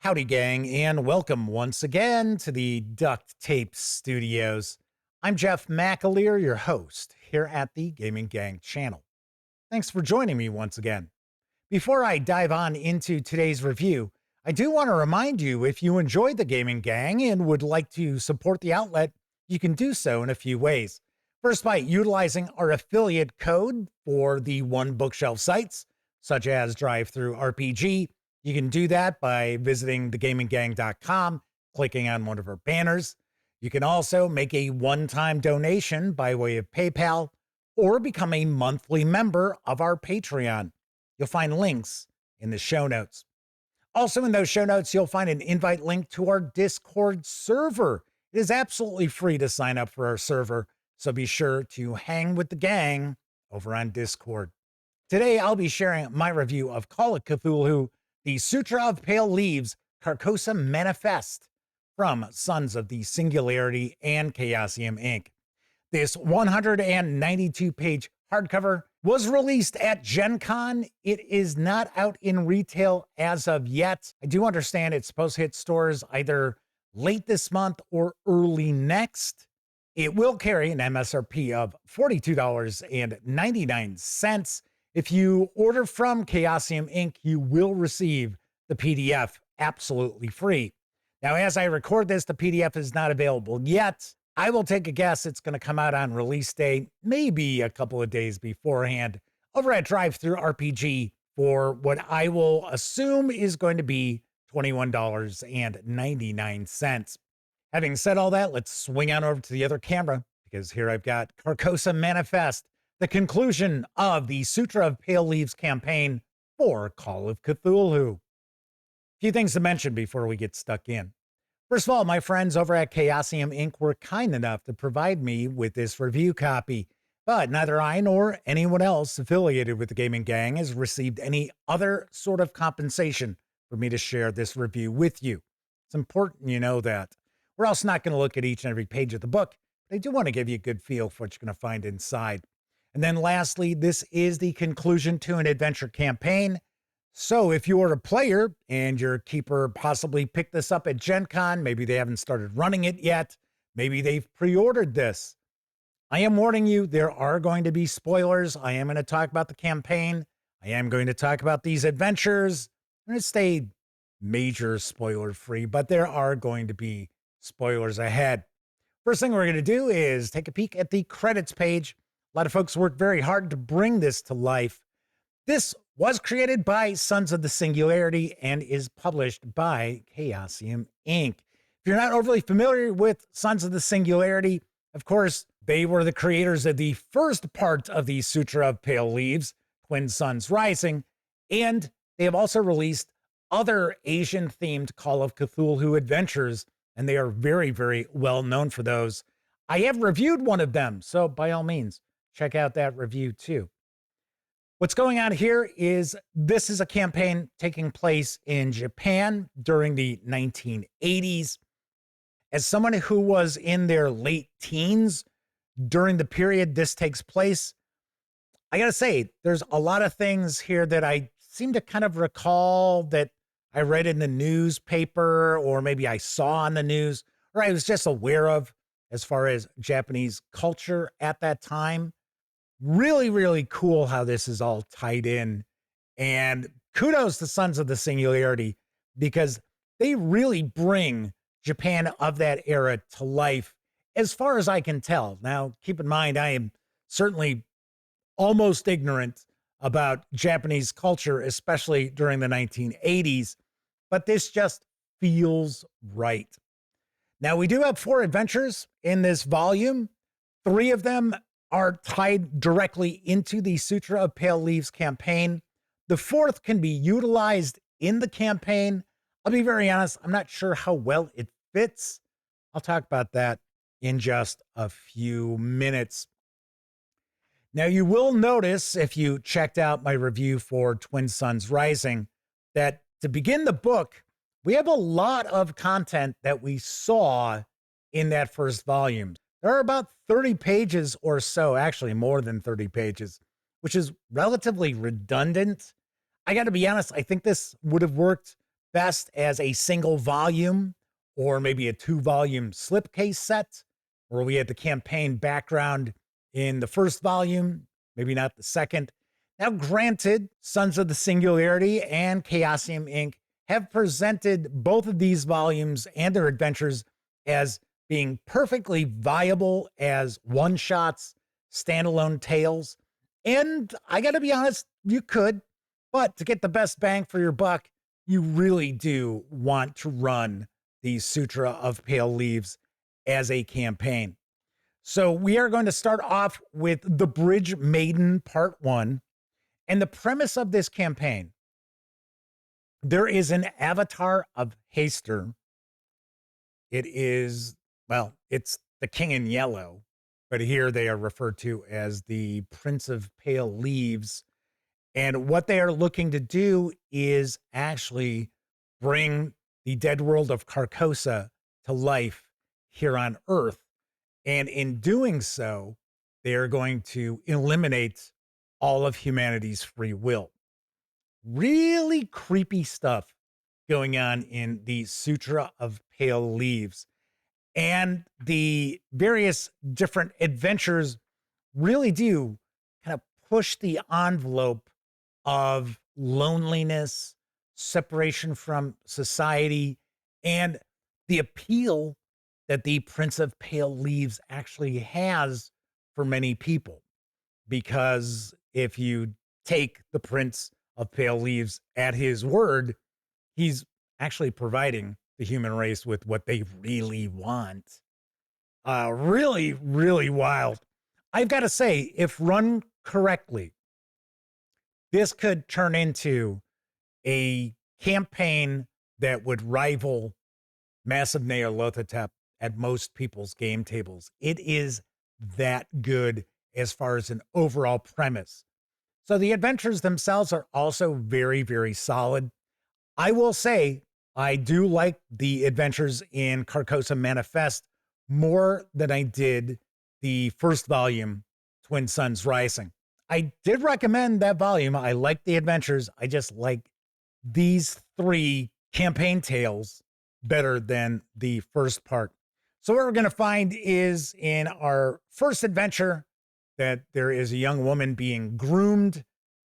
Howdy, gang, and welcome once again to the Duct Tape Studios. I'm Jeff McAleer, your host here at the Gaming Gang channel. Thanks for joining me once again. Before I dive on into today's review, I do want to remind you if you enjoyed the Gaming Gang and would like to support the outlet, you can do so in a few ways. First, by utilizing our affiliate code for the One Bookshelf sites, such as Drive-Thru RPG. You can do that by visiting thegaminggang.com, clicking on one of our banners. You can also make a one-time donation by way of PayPal or become a monthly member of our Patreon. You'll find links in the show notes. Also in those show notes, you'll find an invite link to our Discord server. It is absolutely free to sign up for our server, so be sure to hang with the gang over on Discord. Today, I'll be sharing my review of Call of Cthulhu, the Sutra of Pale Leaves, Carcosa Manifest from Sons of the Singularity and Chaosium Inc. This 192-page hardcover was released at Gen Con. It is not out in retail as of yet. I do understand it's supposed to hit stores either late this month or early next. It will carry an MSRP of $42.99. If you order from Chaosium Inc., you will receive the PDF absolutely free. Now, as I record this, the PDF is not available yet. I will take a guess it's going to come out on release day, maybe a couple of days beforehand, over at Drive-Thru RPG for what I will assume is going to be $21.99. Having said all that, let's swing on over to the other camera, because here I've got Carcosa Manifest, the conclusion of the Sutra of Pale Leaves campaign for Call of Cthulhu. A few things to mention before we get stuck in. First of all, my friends over at Chaosium Inc. were kind enough to provide me with this review copy, but neither I nor anyone else affiliated with the Gaming Gang has received any other sort of compensation for me to share this review with you. It's important you know that. We're also not going to look at each and every page of the book, but I do want to give you a good feel for what you're going to find inside. And then lastly, this is the conclusion to an adventure campaign. So if you are a player and your keeper possibly picked this up at Gen Con, maybe they haven't started running it yet, maybe they've pre-ordered this. I am warning you, there are going to be spoilers. I am going to talk about the campaign. I am going to talk about these adventures. I'm going to stay major spoiler free, but there are going to be spoilers ahead. First thing we're going to do is take a peek at the credits page. A lot of folks worked very hard to bring this to life. This was created by Sons of the Singularity and is published by Chaosium Inc. If you're not overly familiar with Sons of the Singularity, of course, they were the creators of the first part of the Sutra of Pale Leaves, Twin Suns Rising, and they have also released other Asian-themed Call of Cthulhu adventures, and they are very, very well known for those. I have reviewed one of them, so by all means, check out that review too. What's going on here is this is a campaign taking place in Japan during the 1980s. As someone who was in their late teens during the period this takes place, I gotta say, there's a lot of things here that I seem to kind of recall that I read in the newspaper, or maybe I saw on the news, or I was just aware of as far as Japanese culture at that time. Really, really cool how this is all tied in. And kudos to Sons of the Singularity, because they really bring Japan of that era to life, as far as I can tell. Now, keep in mind, I am certainly almost ignorant about Japanese culture, especially during the 1980s, but this just feels right. Now, we do have 4 adventures in this volume. 3 of them are tied directly into the Sutra of Pale Leaves campaign. The 4th can be utilized in the campaign. I'll be very honest, I'm not sure how well it fits. I'll talk about that in just a few minutes. Now, you will notice, if you checked out my review for Twin Suns Rising, that to begin the book, we have a lot of content that we saw in that first volume. There are about 30 pages or so, actually more than 30 pages, which is relatively redundant. I got to be honest, I think this would have worked best as a single volume or maybe a 2-volume slipcase set, where we had the campaign background in the first volume, maybe not the second. Now, granted, Sons of the Singularity and Chaosium Inc. have presented both of these volumes and their adventures as being perfectly viable as one-shots, standalone tales. And I got to be honest, you could, but to get the best bang for your buck, you really do want to run the Sutra of Pale Leaves as a campaign. So we are going to start off with The Bridge Maiden Part 1. And the premise of this campaign, there is an avatar of Haster. It is, well, it's the King in Yellow, but here they are referred to as the Prince of Pale Leaves. And what they are looking to do is actually bring the dead world of Carcosa to life here on Earth. And in doing so, they are going to eliminate all of humanity's free will. Really creepy stuff going on in the Sutra of Pale Leaves. And the various different adventures really do kind of push the envelope of loneliness, separation from society, and the appeal that the Prince of Pale Leaves actually has for many people. Because if you take the Prince of Pale Leaves at his word, he's actually providing the human race with what they really want. Really, really wild. I've got to say, if run correctly, this could turn into a campaign that would rival Massive Nyarlathotep at most people's game tables. It is that good as far as an overall premise. So the adventures themselves are also very, very solid. I will say, I do like the adventures in Carcosa Manifest more than I did the first volume, Twin Suns Rising. I did recommend that volume. I like the adventures. I just like these 3 campaign tales better than the first part. So what we're going to find is in our first adventure that there is a young woman being groomed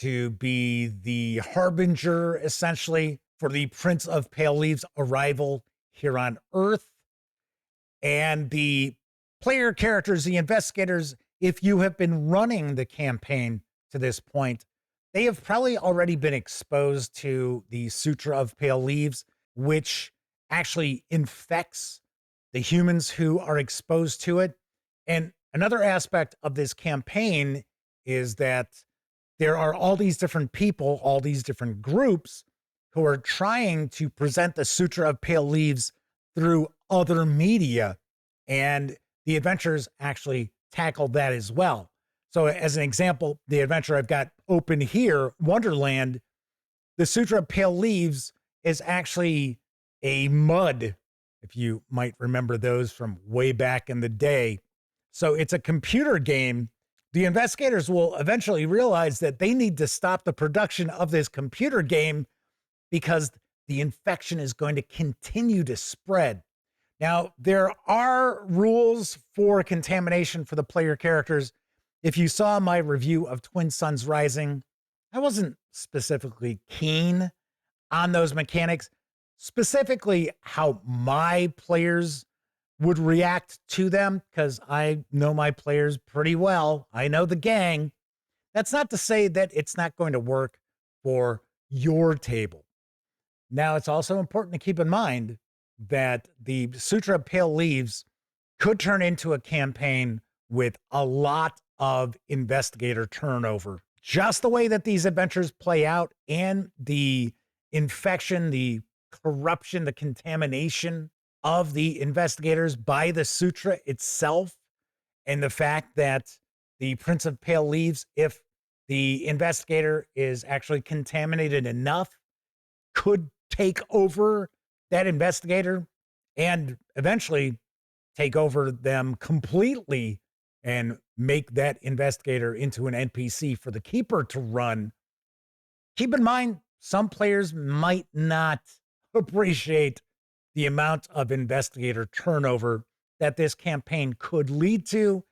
to be the harbinger, essentially, for the Prince of Pale Leaves' arrival here on Earth. And the player characters, the investigators, if you have been running the campaign to this point, they have probably already been exposed to the Sutra of Pale Leaves, which actually infects the humans who are exposed to it. And another aspect of this campaign is that there are all these different people, all these different groups who are trying to present the Sutra of Pale Leaves through other media. And the adventures actually tackle that as well. So as an example, the adventure I've got open here, Wonderland, the Sutra of Pale Leaves is actually a mud, if you might remember those from way back in the day. So it's a computer game. The investigators will eventually realize that they need to stop the production of this computer game because the infection is going to continue to spread. Now, there are rules for contamination for the player characters. If you saw my review of Twin Suns Rising, I wasn't specifically keen on those mechanics, specifically how my players would react to them, because I know my players pretty well. I know the gang. That's not to say that it's not going to work for your table. Now, it's also important to keep in mind that the Sutra of Pale Leaves could turn into a campaign with a lot of investigator turnover. Just the way that these adventures play out and the infection, the corruption, the contamination of the investigators by the Sutra itself, and the fact that the Prince of Pale Leaves, if the investigator is actually contaminated enough, could take over that investigator and eventually take over them completely and make that investigator into an NPC for the keeper to run. Keep in mind, some players might not appreciate the amount of investigator turnover that this campaign could lead to.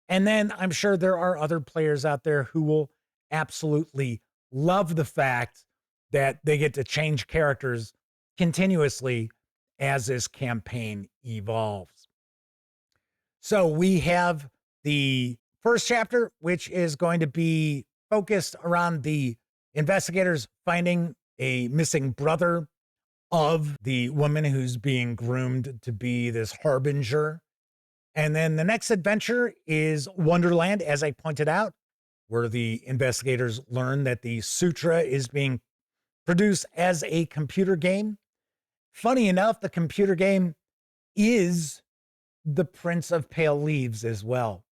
And then I'm sure there are other players out there who will absolutely love the fact that they get to change characters continuously as this campaign evolves. So we have the first chapter, which is going to be focused around the investigators finding a missing brother of the woman who's being groomed to be this harbinger. And then the next adventure is Wonderland, as I pointed out, where the investigators learn that the Sutra is being produced as a computer game. Funny enough, the computer game is the Prince of Pale Leaves as well.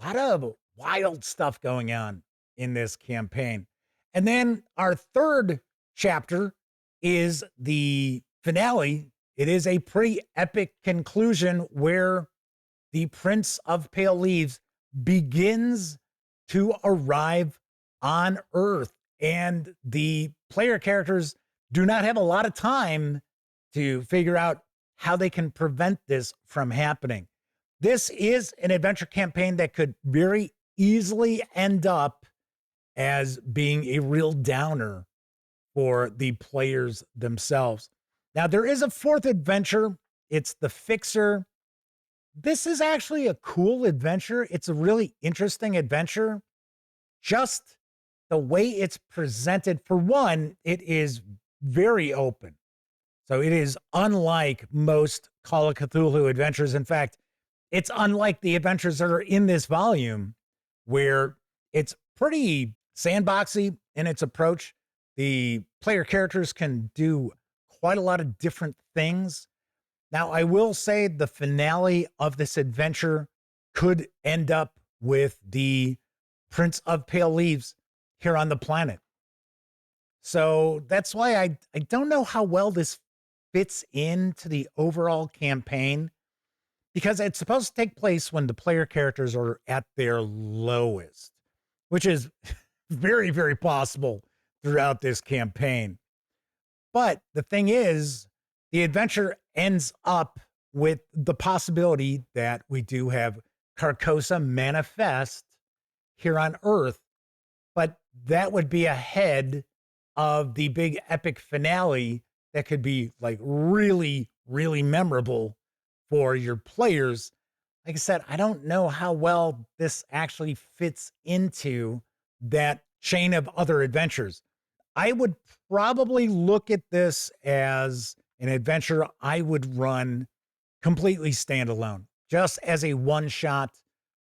A lot of wild stuff going on in this campaign. And then our third chapter is the finale. It is a pretty epic conclusion where the Prince of Pale Leaves begins to arrive on Earth, and the player characters do not have a lot of time to figure out how they can prevent this from happening. This is an adventure campaign that could very easily end up as being a real downer for the players themselves. Now, there is a fourth adventure. It's The Fixer. This is actually a cool adventure. It's a really interesting adventure. Just the way it's presented, for one, it is very open. So it is unlike most Call of Cthulhu adventures. In fact, it's unlike the adventures that are in this volume, where it's pretty sandboxy in its approach. The player characters can do quite a lot of different things. Now, I will say the finale of this adventure could end up with the Prince of Pale Leaves here on the planet. So that's why I don't know how well this fits into the overall campaign, because it's supposed to take place when the player characters are at their lowest, which is very, very possible throughout this campaign. But the thing is, the adventure ends up with the possibility that we do have Carcosa manifest here on Earth, but that would be ahead of the big epic finale that could be like really, really memorable for your players. Like I said, I don't know how well this actually fits into that chain of other adventures. I would probably look at this as an adventure I would run completely standalone, just as a one shot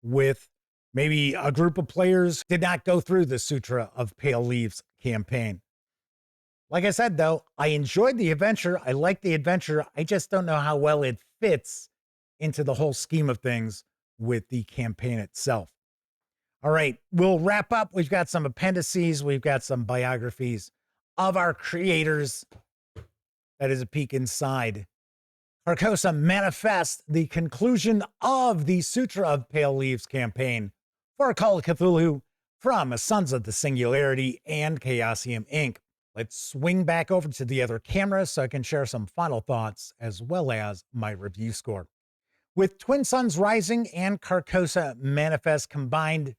with maybe a group of players did not go through the Sutra of Pale Leaves campaign. Like I said, though, I enjoyed the adventure. I like the adventure. I just don't know how well it fits into the whole scheme of things with the campaign itself. All right, we'll wrap up. We've got some appendices. We've got some biographies of our creators. That is a peek inside. Carcosa manifests the conclusion of the Sutra of Pale Leaves campaign for Call of Cthulhu from Sons of the Singularity and Chaosium Inc. Let's swing back over to the other camera so I can share some final thoughts as well as my review score. With Twin Suns Rising and Carcosa Manifest combined,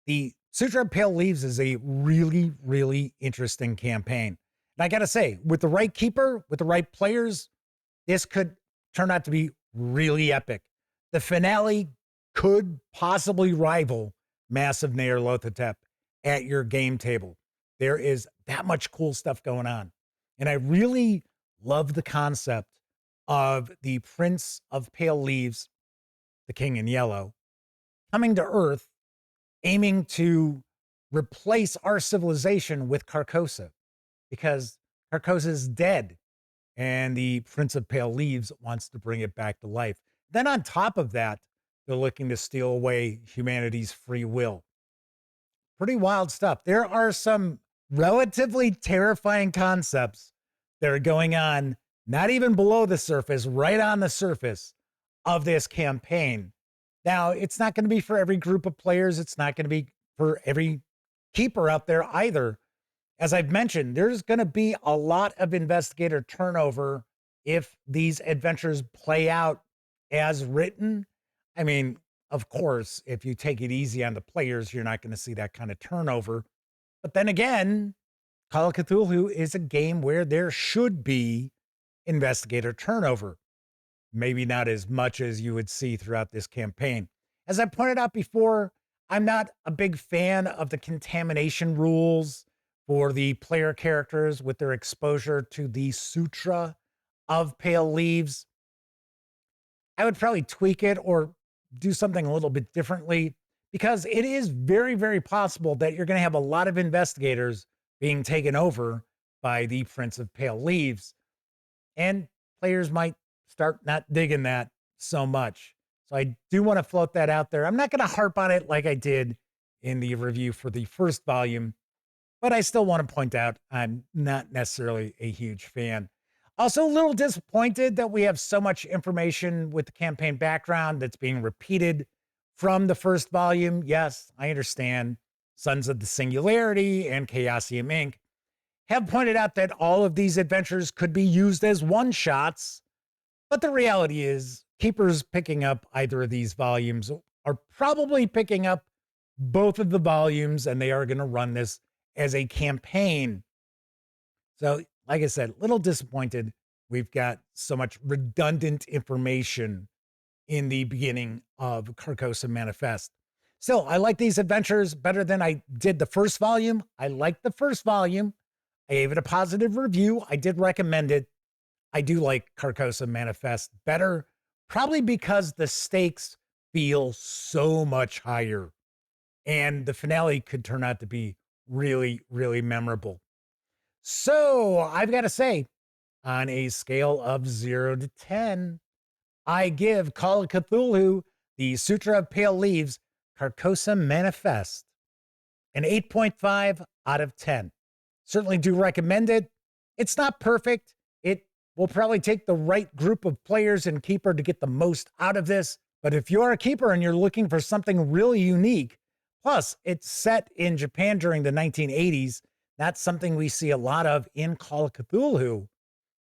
the Sutra of Pale Leaves is a really, really interesting campaign. And I got to say, with the right keeper, with the right players, this could turn out to be really epic. The finale could possibly rival Massive Nyarlathotep at your game table. There is that much cool stuff going on. And I really love the concept of the Prince of Pale Leaves, the King in Yellow, coming to Earth, aiming to replace our civilization with Carcosa, because Carcosa is dead and the Prince of Pale Leaves wants to bring it back to life. Then on top of that, they're looking to steal away humanity's free will. Pretty wild stuff. There are some relatively terrifying concepts that are going on, not even below the surface, right on the surface of this campaign. Now, it's not going to be for every group of players. It's not going to be for every keeper out there either. As I've mentioned, there's going to be a lot of investigator turnover if these adventures play out as written. I mean, of course, if you take it easy on the players, you're not going to see that kind of turnover. But then again, Call of Cthulhu is a game where there should be investigator turnover. Maybe not as much as you would see throughout this campaign. As I pointed out before, I'm not a big fan of the contamination rules for the player characters with their exposure to the Sutra of Pale Leaves. I would probably tweak it or do something a little bit differently, because it is very, very possible that you're going to have a lot of investigators being taken over by the Prince of Pale Leaves, and players might start not digging that so much. So I do want to float that out there. I'm not going to harp on it like I did in the review for the first volume, but I still want to point out I'm not necessarily a huge fan. Also, a little disappointed that we have so much information with the campaign background that's being repeated from the first volume. Yes, I understand. Sons of the Singularity and Chaosium Inc. have pointed out that all of these adventures could be used as one-shots, but the reality is keepers picking up either of these volumes are probably picking up both of the volumes, and they are going to run this as a campaign. So, like I said, a little disappointed we've got so much redundant information in the beginning of Carcosa Manifest. Still, I like these adventures better than I did the first volume. I liked the first volume. I gave it a positive review. I did recommend it. I do like Carcosa Manifest better, probably because the stakes feel so much higher, and the finale could turn out to be really, really memorable. So I've got to say, on a scale of 0 to 10, I give Call of Cthulhu, the Sutra of Pale Leaves, Carcosa Manifest, an 8.5 out of 10. Certainly do recommend it. It's not perfect. It will probably take the right group of players and keeper to get the most out of this. But if you're a keeper and you're looking for something really unique, plus it's set in Japan during the 1980s, that's something we see a lot of in Call of Cthulhu,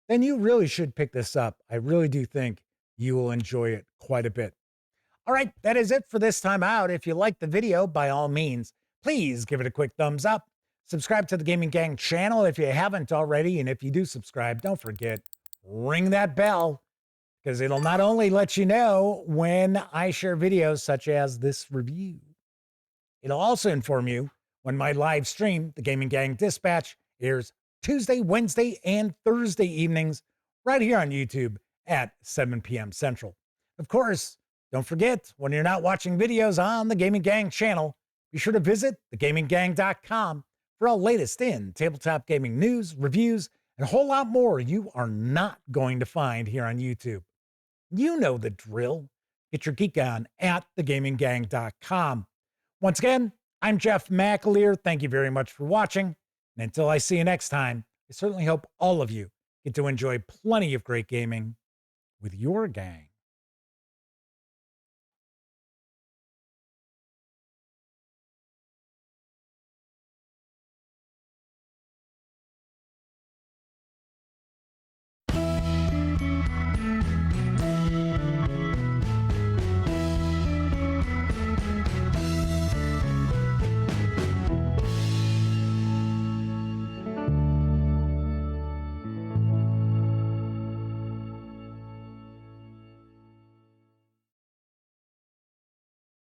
then you really should pick this up. I really do think you will enjoy it quite a bit. All right, that is it for this time out. If you liked the video, by all means, please give it a quick thumbs up. Subscribe to the Gaming Gang channel if you haven't already. And if you do subscribe, don't forget, ring that bell, because it'll not only let you know when I share videos such as this review, it'll also inform you when my live stream, the Gaming Gang Dispatch, airs Tuesday, Wednesday, and Thursday evenings right here on YouTube at 7 p.m. Central. Of course, don't forget, when you're not watching videos on the Gaming Gang channel, be sure to visit thegaminggang.com for all latest in tabletop gaming news, reviews, and a whole lot more you are not going to find here on YouTube. You know the drill. Get your geek on at thegaminggang.com. Once again, I'm Jeff McAleer. Thank you very much for watching. And until I see you next time, I certainly hope all of you get to enjoy plenty of great gaming with your gang.